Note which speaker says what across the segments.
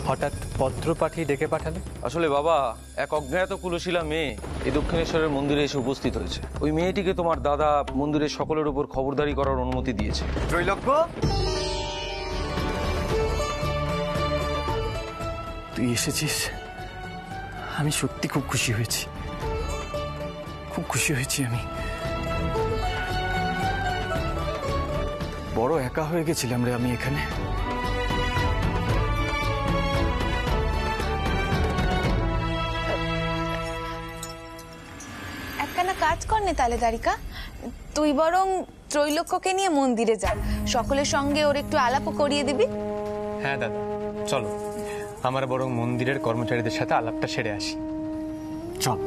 Speaker 1: হঠাৎ পত্র পাঠিয়ে ডেকে পাঠালে?
Speaker 2: আসলে বাবা, এক অজ্ঞাত কুলশীলা মেয়ে এই দক্ষিণেশ্বরের মন্দিরে এসে উপস্থিত হয়েছে। ওই মেয়েটিকে তোমার দাদা মন্দিরের সকলের উপর খবরদারি করার অনুমতি দিয়েছে।
Speaker 3: ত্রৈলোক্য, তুই এসেছিস, আমি সত্যি খুব খুশি হয়েছি, খুব খুশি হয়েছি। আমি বড় একা হয়ে গেছিলাম রে আমি এখানে।
Speaker 4: একখানা কাজ কর নে তাহলে দ্বারিকা, তুই বরং ত্রৈলোক্যকে নিয়ে মন্দিরে যা, সকলের সঙ্গে ওর একটু আলাপও করিয়ে দিবি।
Speaker 1: হ্যাঁ দাদা, চলো আমার বরং মন্দিরের কর্মচারীদের সাথে আলাপটা সেরে আসি।
Speaker 3: চল।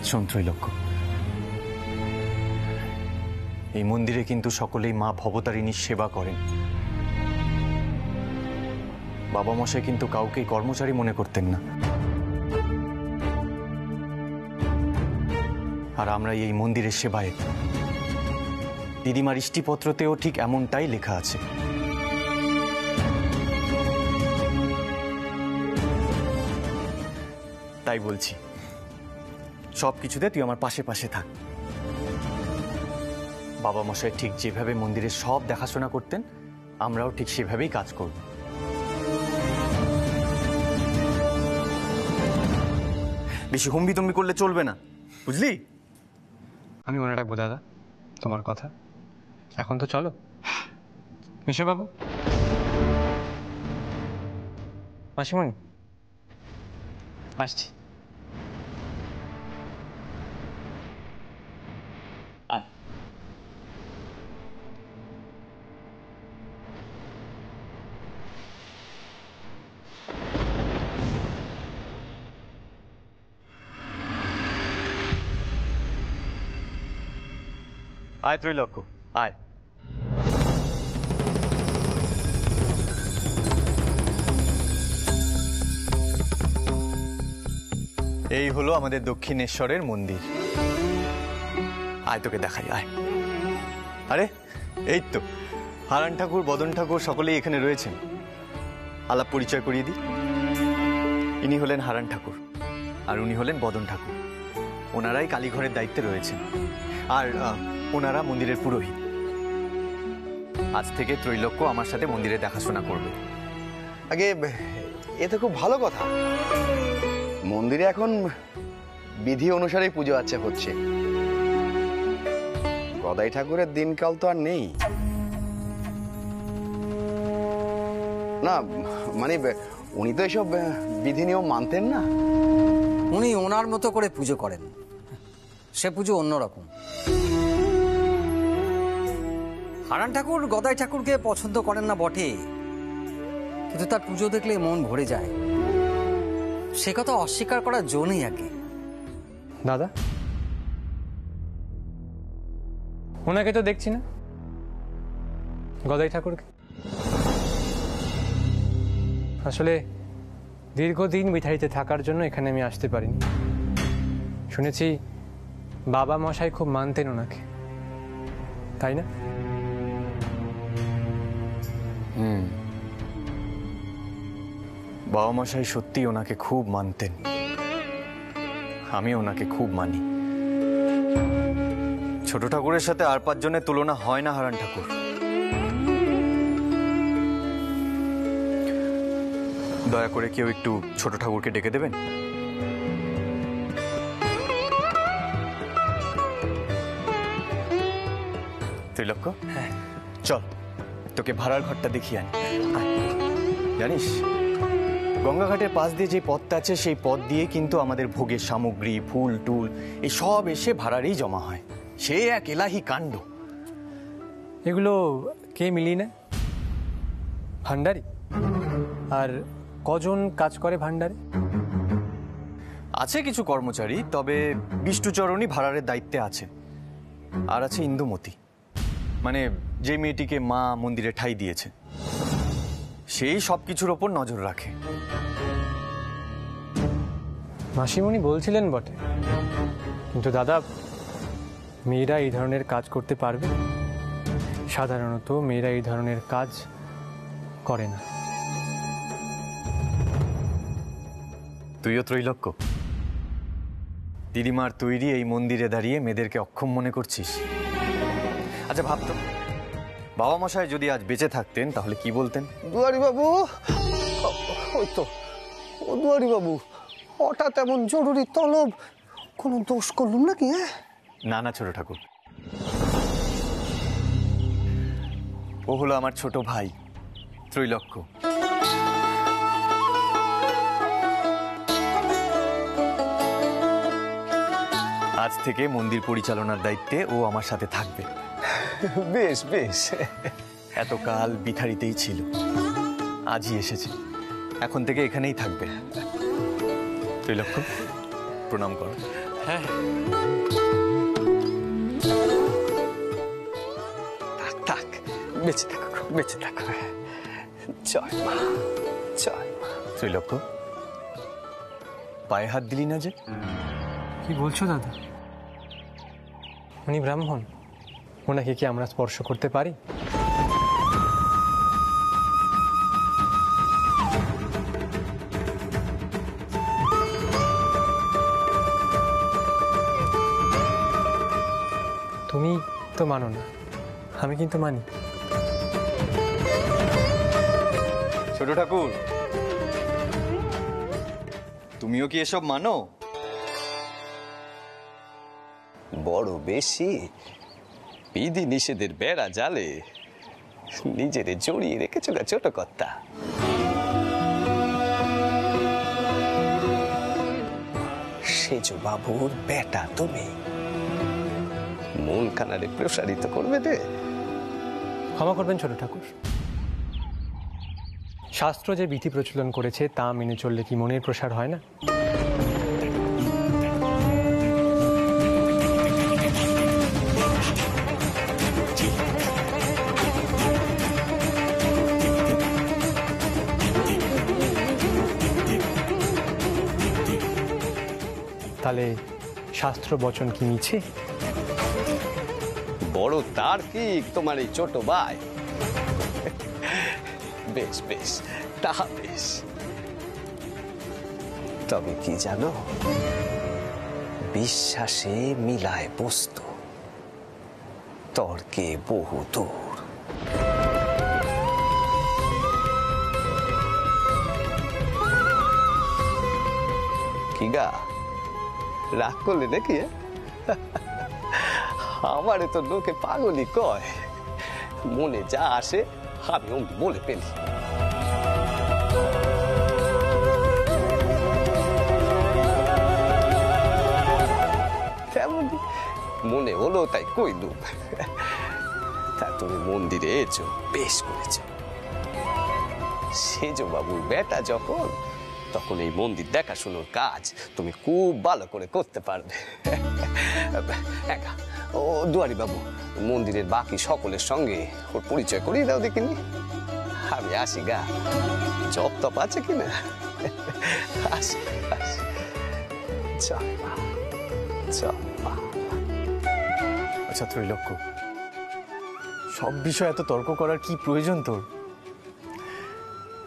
Speaker 3: শোন ত্রৈলোক্য, এই মন্দিরে কিন্তু সকলেই মা ভবতারিণীর সেবা করেন। বাবা মশাই কিন্তু কাউকে কর্মচারী মনে করতেন না, আর আমরা এই মন্দিরের সেবায়েত। দিদিমার ইষ্টিপত্রতেও ঠিক এমনটাই লেখা আছে। তাই বলছি, সব কিছুতে তুই আমার পাশে পাশে থাক। বাবা মশাই ঠিক যেভাবে মন্দিরের সব দেখাশোনা করতেন, আমরাও ঠিক সেভাবেই কাজ করব। বেশি হম্বিতম্বি করলে চলবে না, বুঝলি?
Speaker 1: আমি মনে রাখবো দাদা তোমার কথা। এখন তো চলো মিশো বাবু। মাসিমণি, আসছি।
Speaker 3: আয় ত্রৈলোক্য, আয়। এই হলো আমাদের দক্ষিণেশ্বরের মন্দির। আয় তোকে দেখাই, আয়। আরে এই তো হারান ঠাকুর, বদন ঠাকুর সকলেই এখানে রয়েছেন। আলাপ পরিচয় করিয়ে দিই। ইনি হলেন হারান ঠাকুর, আর উনি হলেন বদন ঠাকুর। ওনারাই কালীঘরের দায়িত্বে রয়েছেন, আর ওনারা মন্দিরের পুরোহিত। আজ থেকে ত্রৈলোক্য আমার সাথে মন্দিরে দেখাশোনা করবে।
Speaker 5: আগে এ তো খুব ভালো কথা। মন্দিরে এখন বিধি অনুসারেই পুজো আচ্ছা হচ্ছে। গদাই ঠাকুরের দিনকাল তো আর নেই না, মানে উনি তো এসব বিধি নিয়ম মানতেন না।
Speaker 6: উনি ওনার মতো করে পুজো করেন, সে পুজো অন্যরকম। হারান ঠাকুর গদাই ঠাকুরকে পছন্দ করেন না বটে, কিন্তু তার পুজো দেখলে মন ভরে যায়। সে কথা অস্বীকার করার জো নেই আগে।
Speaker 1: দাদা, ওনাকে তো দেখছি না, গদাই ঠাকুরকে। আসলে দীর্ঘদিন বিঠাইতে থাকার জন্য এখানে আমি আসতে পারিনি। শুনেছি বাবা মশাই খুব মানতেন ওনাকে, তাই না?
Speaker 3: বাবা মশাই সত্যি ওনাকে খুব মানতেন, আমি ওনাকে খুব মানি। ছোট ঠাকুরের সাথে আর 5 জনের তুলনা হয় না হারান ঠাকুর। দয়া করে কেউ একটু ছোট ঠাকুরকে ডেকে দেবেন। ত্রৈলোক্য, হ্যাঁ চল তোকে ভাড়ার ঘরটা দেখিয়ে আনি। জানিস, গঙ্গাঘাটের পাশ দিয়ে যে পথটা আছে, সেই পথ দিয়ে কিন্তু আমাদের ভোগের সামগ্রী, ফুল টুল এই সব এসে ভাড়ারেই জমা হয়। সে এক এলাহি কাণ্ড।
Speaker 1: এগুলো কে মিলিয়ে নেয়? ভান্ডারি? আর কজন কাজ করে ভান্ডারে?
Speaker 3: আছে কিছু কর্মচারী, তবে বিষ্ণুচরণই ভাড়ারের দায়িত্বে আছে। আর আছে ইন্দুমতি, মানে যে মেয়েটিকে মা মন্দিরে ঠাঁই দিয়েছে, সেই সব কিছুর ওপর নজর রাখে।
Speaker 1: মাসিমণি বলছিলেন বটে, কিন্তু দাদা, মেয়েরা এই ধরনের কাজ করতে পারবে? সাধারণত মেয়েরা এই ধরনের কাজ করে না।
Speaker 3: তুইও ত্রৈলোক্য, দিদিমার তৈরি এই মন্দিরে দাঁড়িয়ে মেয়েদেরকে অক্ষম মনে করছিস? আচ্ছা ভাবতো, বাবা মশাই যদি আজ বেঁচে থাকতেন তাহলে কি বলতেন?
Speaker 7: দুয়ারি বাবু, ওই তো ও দুয়ারি বাবু, হঠাৎ এমন জরুরি তলব, কোনো দোষ করলুম নাকি? হ্যাঁ
Speaker 3: না না ছোট ঠাকুর, ও হলো আমার ছোট ভাই ত্রৈলোক্য। আজ থেকে মন্দির পরিচালনার দায়িত্বে ও আমার সাথে থাকবে।
Speaker 7: বেশ বেশ।
Speaker 3: এতকাল বিথারিতেই ছিল, আজই এসেছে, এখন থেকে এখানেই থাকবে। ত্রৈলোক্য, প্রণাম কর।
Speaker 1: হ্যাঁ,
Speaker 7: থাক, বেঁচে থাকো, বেঁচে থাকো। জয় মা, জয় মা।
Speaker 3: ত্রৈলোক্য, পায়ে হাত দিলি না যে?
Speaker 1: কি বলছো দাদা? উনি ব্রাহ্মণ, ওনাকে কি আমরা স্পর্শ করতে পারি? তুমি তো মানো না, আমি কিন্তু মানি।
Speaker 3: ছোট ঠাকুর, তুমিও কি এসব মানো?
Speaker 7: বড় বেশি বিধি নিষেধের বেড়া জালে নিজেরে জড়িয়ে রেখেছো গা ছোট কর্তা। সেজ বাবুর বেটা তুমি, মন কানারে প্রসারিত করবে দে।
Speaker 1: ক্ষমা করবেন ছোট ঠাকুর, শাস্ত্র যে বিধি প্রচলন করেছে তা মেনে চললে কি মনের প্রসার হয় না? তাহলে শাস্ত্র বচন কি মিছে?
Speaker 7: বড় তার্কিক তোমার এই ছোট ভাই। বেশ বেশ, তা বেশ। তবে কি জানো, বিশ্বাসে মিলায় বস্তু, তর্কে বহু দূর। কি গা, রাগ করলে নাকি? আমারে তো লোকে পাগলই কয়, মনে যা আসে আমি অমনি বলে ফেলি। তেমনি মনে হলো তাই কইলুম। তা তুমি মন্দিরে এসো, বেশ করেছ। সেজ বাবুর বেটা যখন, তখন এই মন্দির দেখাশোনার কাজ তুমি খুব ভালো করে করতে পারবে। একা ও দুয়ারি বাবু, মন্দিরের বাকি সকলের সঙ্গে ওর পরিচয় করিয়ে দাও দেখিনি। আমি আসি গা, জব তপ আছে কিনা। আসি আসি। জয় মা, জয় মা।
Speaker 3: আচ্ছা ত্রৈলোক্য, সব বিষয়ে এত তর্ক করার কি প্রয়োজন তোর?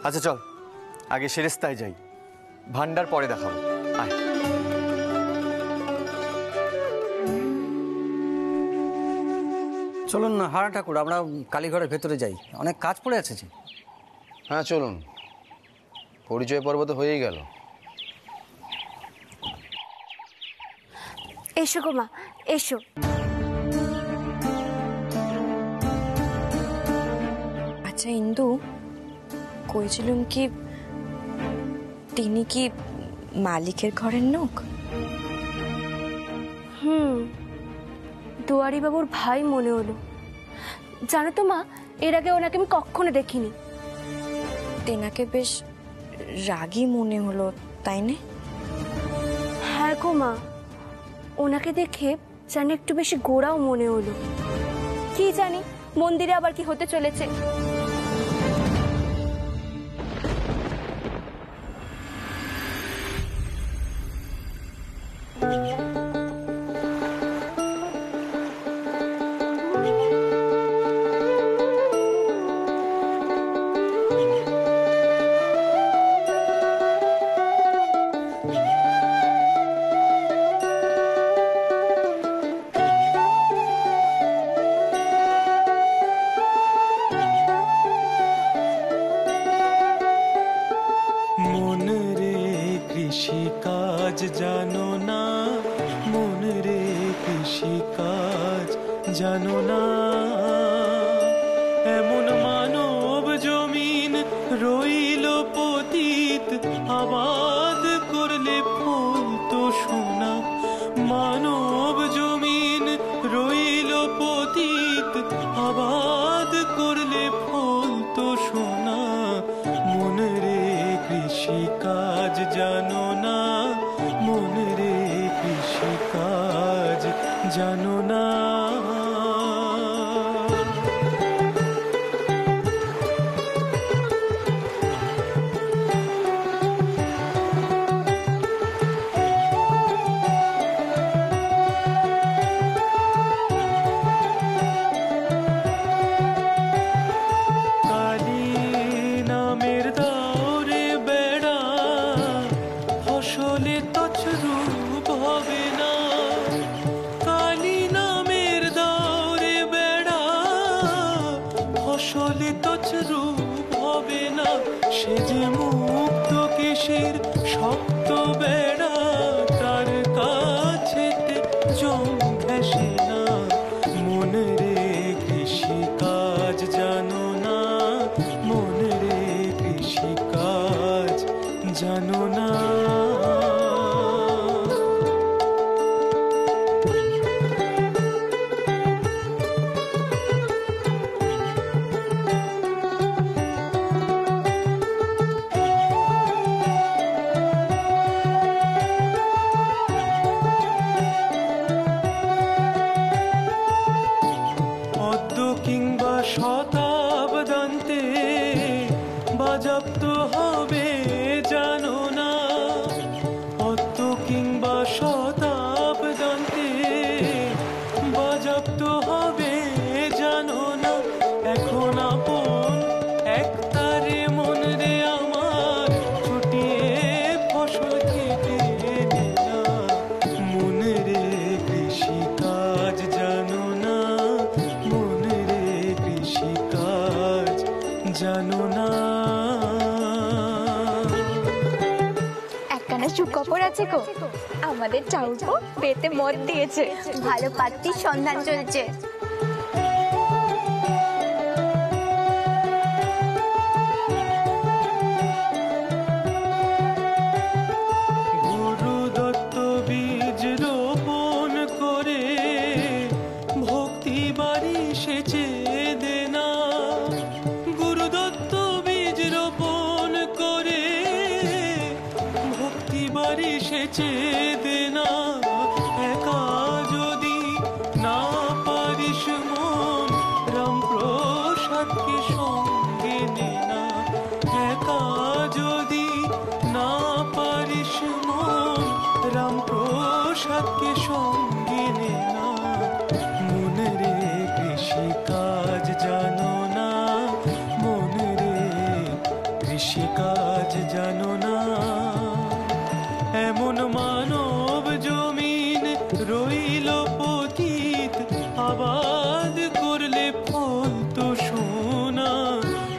Speaker 3: আচ্ছা চল, আগে সেরেস্তায় যাই, ভান্ডার পরে দেখাবো। আয়।
Speaker 6: চলুন হারা ঠাকুর, আমরা কালীঘরের ভেতরে যাই, অনেক কাজ পড়ে আছে যে।
Speaker 5: হ্যাঁ চলুন, পরিচয় পর্ব তো হয়েই গেল।
Speaker 8: এসো গো মা, এসো। আচ্ছা ইন্দু, কইছিলুম কি তিনি কি মালিকের ঘরের লোক? দুয়ারি বাবুর ভাই মনে হলো। জানো তো মা, এর আগে ওনাকে আমি কখনো দেখিনি। তেনাকে বেশ রাগী মনে হলো, তাই না? হ্যাঁ গো মা, ওনাকে দেখে যেন একটু বেশি গোড়াও মনে হলো। কি জানি মন্দিরে আবার কি হতে চলেছে।
Speaker 9: জানো না এমন মানব জমিন রইল পতিত আবাদ করলে ফল তো সোনা মানব জমিন রইল পতিত আবাদ করলে ফল তো সোনা মনে রে কৃষি কাজ জানো না মনে রে কৃষি কাজ জানো না সে যে মুক্ত কিসের শক্ত বেড়া তার কাছেতে জম ঘেঁষে না মনে রে কৃষি কাজ জানো না মনে রে কৃষি কাজ জানো না শতাব্দান্তে বাজপ্ত হবে জানো না অত কিংবা শতাব্দান্তে বাজপ্ত হবে জানো না এখন আপন একতারে মন রে আমার ছুটিয়ে ফসল কেটে নে না মনে রে কৃষি কাজ জানো না মনে রে কৃষি কাজ জানো না
Speaker 8: একখানা সুখবর আছে গো আমাদের চাউকো পেতে মত দিয়েছে ভালো পাত্রীর সন্ধান চলছে
Speaker 9: গুরু দত্ত বীজ রোপণ করে ভক্তি বাড়ি সেচে দেনা গুরু দত্ত বীজ রোপণ করে ভক্তি বাড়ি সেচে দেনা একা যদি না পারিস মন রামপ্রসাদকে সঙ্গে নে না একা যদি না পারিস মন রামপ্রসাদকে সঙ্গে নে না মনে রে কৃষি কাজ জানো না মনে রে কৃষি কাজ জানো না এমন মানব জমিন রইল পতিত আবাদ করলে ফল তো সোনা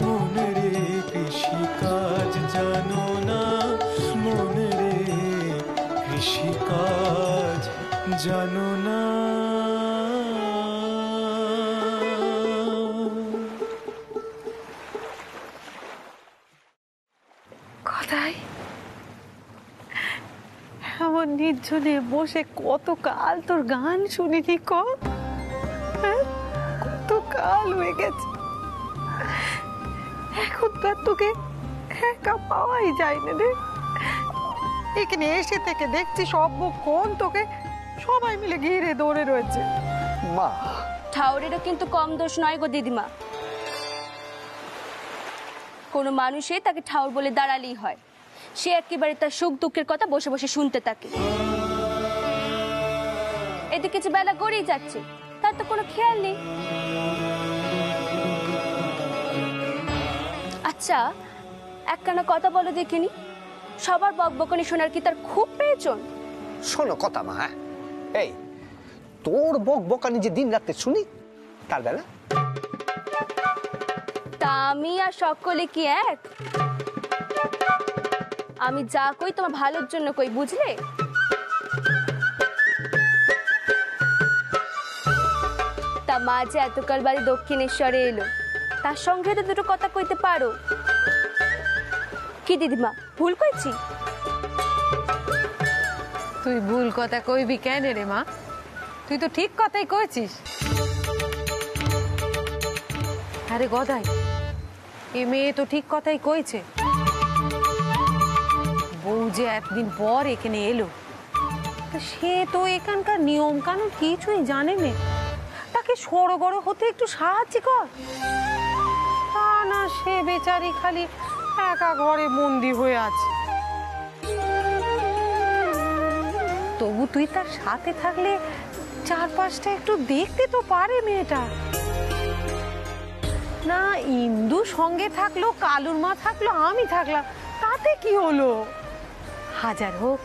Speaker 9: মনে রে কৃষি কাজ জানো না মনে রে কৃষি কাজ জানো না
Speaker 10: কোথায় এমন নির্জনে বসে কতকাল তোর গান শুনিনি কতকাল হয়ে গেছে এখন তো আর তোকে একা পাওয়াই যায় না রে এখানে এসে থেকে দেখছি সবক্ষণ তোকে সবাই মিলে ঘিরে দৌড়ে রয়েছে
Speaker 5: মা
Speaker 8: ঠাউরেরও কিন্তু কম দোষ নয় গো দিদিমা কোনো মানুষে তাকে ঠাউর বলে দাঁড়ালেই হয় সে একেবারে তার সুখ দুঃখের কথা বসে বসে শুনতে থাকে এদিকে যে বেলা গড়িয়ে যাচ্ছে তার তো কোনো খেয়াল নেই আচ্ছা একখানা কথা বলো দেখিনি সবার বকবকানি শোনার কি তার খুব প্রয়োজন
Speaker 7: শোনো কথা মা এই তোর বকবকানি যে দিন রাতে শুনি তার বেলা
Speaker 8: তা আমি আর সকলে কি এক আমি যা কই তোমার ভালোর জন্য কই বুঝলে তা মা যে এতকাল বাড়ি দক্ষিণেশ্বরে এলো, তার সঙ্গে তো দুটো কথা কইতে পারো। কি দিদিমা, ভুল কইছি?
Speaker 10: তুই ভুল কথা কইবি কেন রে মা? তুই তো ঠিক কথাই কইছিস। আরে গদাই, এ মেয়ে তো ঠিক কথাই কইছে। বউ যে একদিন পর এখানে এলো, সে তো এখানকার নিয়ম কানুন কিছুই জানে না। তাকে সড়গড় হতে একটু সাহায্য কর। তা না, সে বেচারি খালি একা ঘরে বন্দি হয়ে আছে। তবু তুই তার সাথে থাকলে চারপাশটা একটু দেখতে তো পারে মেয়েটা। না, ইন্দু সঙ্গে থাকলো, কালুর মা থাকলো, আমি থাকলাম, তাতে কি হলো? হাজার হোক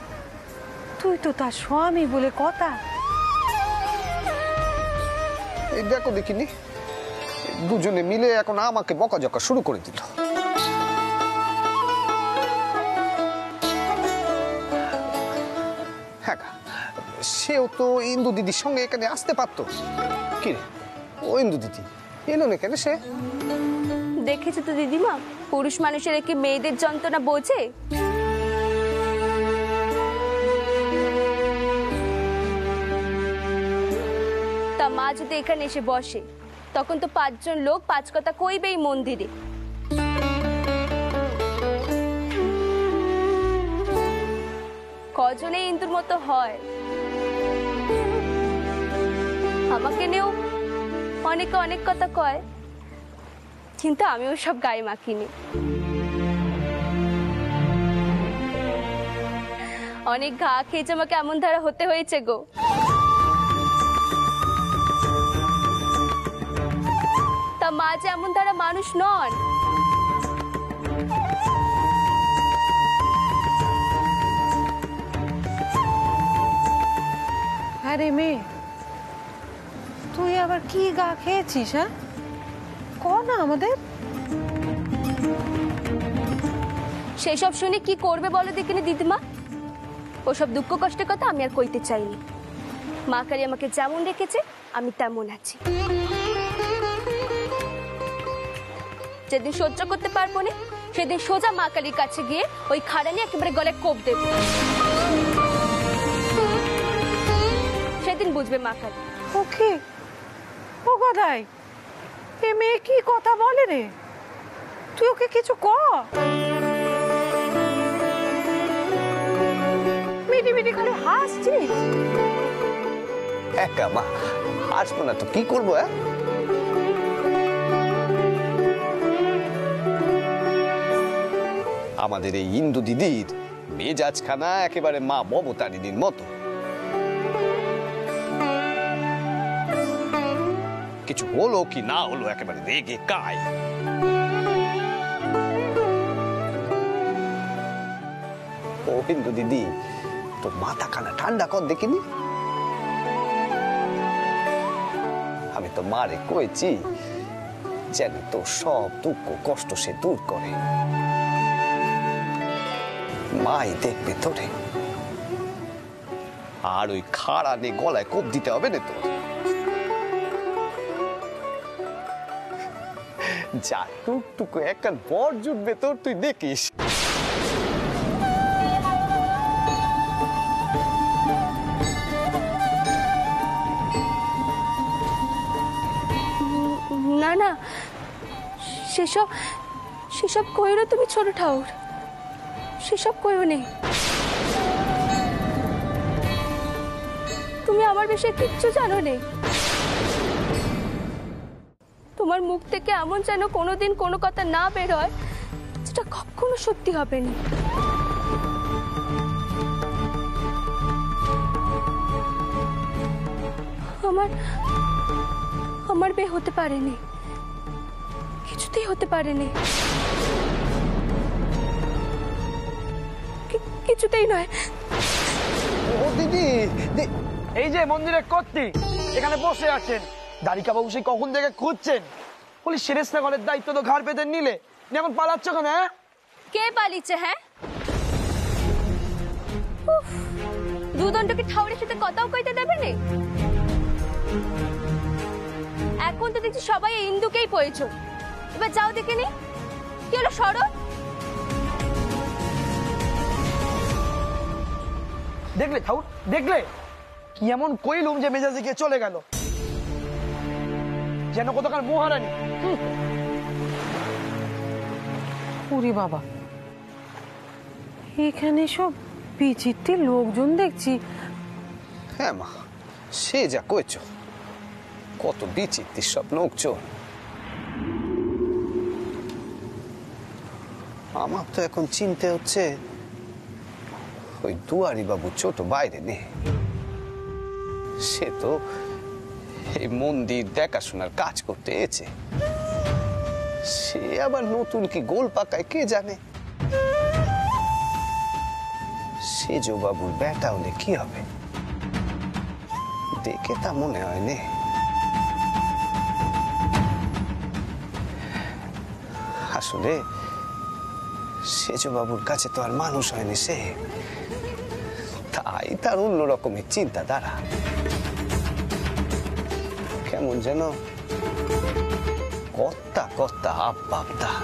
Speaker 10: তুই তো তার স্বামী বলে কথা।
Speaker 7: এই দেখো দেখিনি, দুজনে মিলে এখন আমাকে বকাঝকা শুরু করে দিল। হ্যাঁ, সেও তো ইন্দু দিদির সঙ্গে এখানে আসতে পারতো। কি রে, ও ইন্দু দিদি এলো না কেন সে?
Speaker 8: দেখেছো তো দিদিমা, পুরুষ মানুষেরা কি মেয়েদের যন্ত্রণা বোঝে? তা মা যদি এখানে এসে বসে, তখন তো 5 জন লোক 5 কথা কইবেই মন্দিরে। কজনে ইন্দুর মতো হয়? আমাকে নিয়েও অনেকে অনেক কথা কয়, কিন্তু আমিও সব গায়ে মাখিনি। অনেক ঘা খেয়েছে, আমাকে এমন ধারা হতে হয়েছে গো। তা মা যে এমন ধারা মানুষ নন।
Speaker 10: আরে মেয়ে, তুই আবার কি গা খেয়েছিস? হ্যাঁ, কর না আমাদের।
Speaker 8: সেসব শুনে কি করবে বলো দেখিনি দিদিমা? ওসব দুঃখ কষ্টের কথা আমি আর কইতে চাইনি। মা কালী আমাকে যেমন রেখেছে আমি তেমন আছি। যেদিন সহ্য করতে পারবো না, সেদিন সোজা মা কালীর কাছে গিয়ে ওই খাড়ানি একেবারে গলায় কোপ দেব। সেদিন বুঝবে মা কালী।
Speaker 10: ওকে, ও গদাই, এ মেয়ে কি কথা বলে রে? তুই ওকে কিছু কর। মিটি মিটি খালি হাসছিস।
Speaker 7: একা মা, আসবো না তো কি করবো? আমাদের এই ইন্দু দিদির মেজাজখানা একেবারে মা মমতারিনীর মতো। কিছু হলো কি না হলো একেবারে রেগে কায়। ও ইন্দু দিদি, তোর মাথা খানা ঠান্ডা কর দেখিনি। আমি তো মারে কয়েছি যেন তোর সব দুঃখ কষ্ট সে দূর করে। মাই দেখবে তোরে, আর ওই খাড়ানে গলায় কোপ দিতে হবে না তোর। যা টুকটুকু একখান বর জুটবে তোর, তুই দেখিস।
Speaker 8: না না, সেসব সেসব কইরো তুমি ছোট ঠাউর, সেসব কইও নেই। তুমি আমার বিষয়ে কিচ্ছু জানো নেই। তোমার মুখ থেকে এমন যেন কোনোদিন কোনো কথা না বের হয় যেটা কখনো সত্যি হবে না। আমার বিয়ে হতে পারেনি, কিছুতেই হতে পারেনি, কিছুতেই নয়।
Speaker 7: ও দিদি,
Speaker 11: এই যে মন্দিরের কর্ত্রী এখানে বসে আছেন, দ্বারিকা বাবু সেই কখন থেকে খুঁজছেন। বলি সেরেস্তা ঘরের দায়িত্ব তো ঘাড় পেতে নিলে, এখন পালাচ্ছ কেন? হ্যাঁ,
Speaker 8: কে পালিয়েছে? হ্যাঁ, দুদণ্ডকে ঠাউরের সাথে কথাও কইতে দেবে না। এখন তো দেখছি সবাই এই ইন্দুকেই পড়েছ। এবার যাও দেখে নি কি হলো, সরো।
Speaker 11: দেখলে ঠাকুর, দেখলে কি এমন কইলুম যে মেজাজে গিয়ে চলে গেল, যেন কতকাল মহারানী।
Speaker 10: ওরে বাবা, এখানে সব বিচিত্র লোকজন দেখছি।
Speaker 7: হ্যাঁ মা, সে যা কইছ, কত বিচিত্র সব লোকজন। আমার তো এখন চিনতে হচ্ছে ওই দুয়ারি বাবু ছোট বাইরে নেই, সে তো এই মন্দির দেখাশোনার কাজ করতে এসেছে। সে আবার নতুন কি গোল পাকায় কে জানে। সেজ বাবুর বেটা হলে কি হবে, দেখে তা মনে হয় নে। আসলে সেজ বাবুর কাছে তো আর মানুষ হয়নি সে, তাই তার অন্য রকমের চিন্তাধারা। কেমন যেন কর্তা কর্তা আপ বাপ তার।